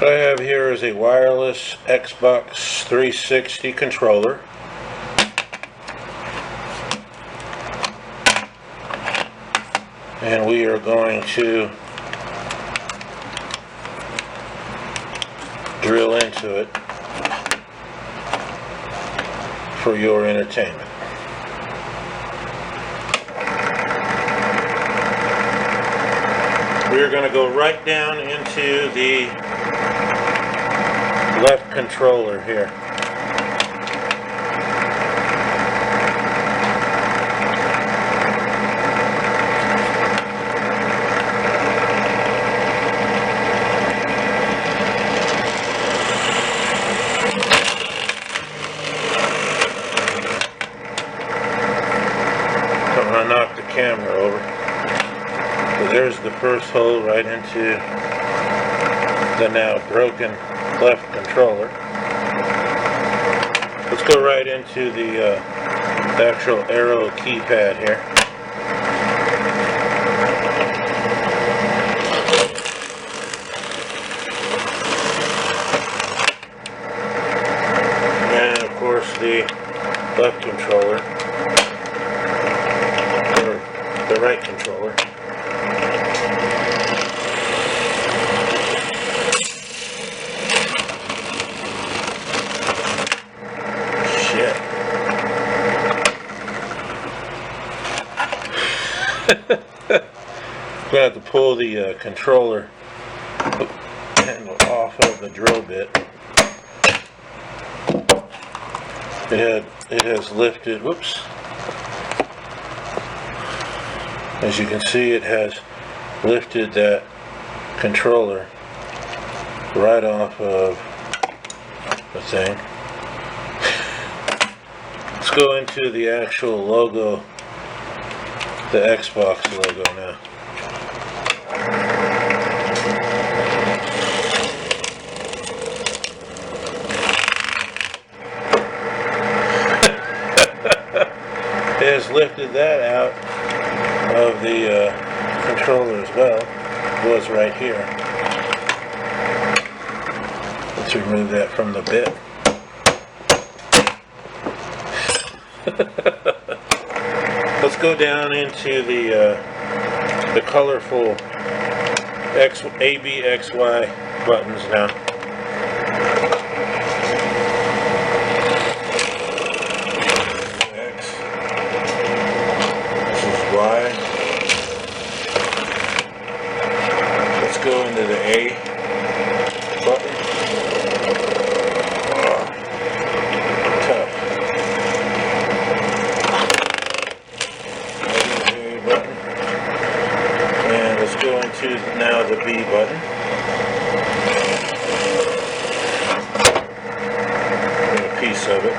What I have here is a wireless Xbox 360 controller. And we are going to drill into it for your entertainment. We're going to go right down into the left controller here. Don't want to knock the camera over. So there's the first hole right into the now broken left controller. Let's go right into the actual arrow keypad here. And of course the left controller, or the right controller. I'm going to have to pull the controller handle off of the drill bit. It has lifted, whoops. As you can see, it has lifted that controller right off of the thing. Let's go into the actual logo, the Xbox logo now. It has lifted that out of the controller as well. It was right here. Let's remove that from the bit. Let's go down into the colorful A, B, X, Y buttons now. X. This is Y. Let's go into the A button. Now the B button. And a piece of it.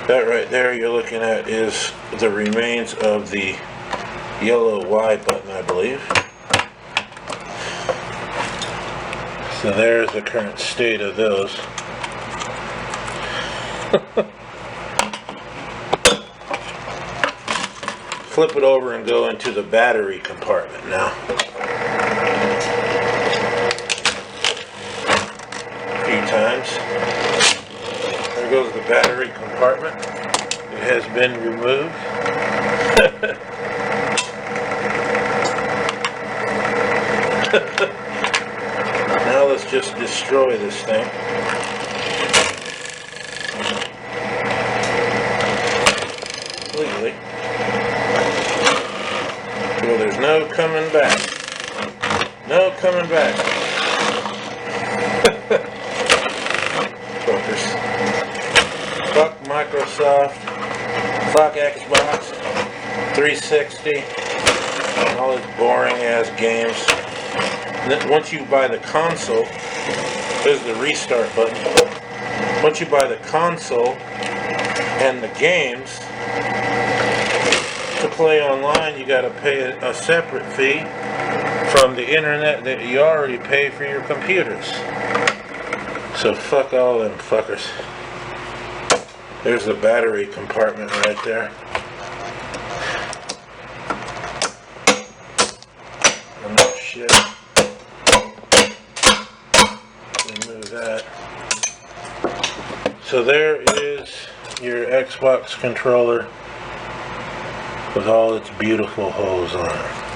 That right there you're looking at is the remains of the yellow Y button, I believe. So there's the current state of those. Flip it over and go into the battery compartment now. A few times. There goes the battery compartment. It has been removed. Now let's just destroy this thing. Completely. Well, there's no coming back. No coming back. Fuckers. Fuck Microsoft. Fuck Xbox 360. All these boring ass games. And then once you buy the console, there's the restart button. Once you buy the console and the games, to play online, you got to pay a separate fee from the internet that you already pay for your computers. So fuck all them fuckers. There's the battery compartment right there. And that shit. that. So there is your Xbox controller with all its beautiful holes on it.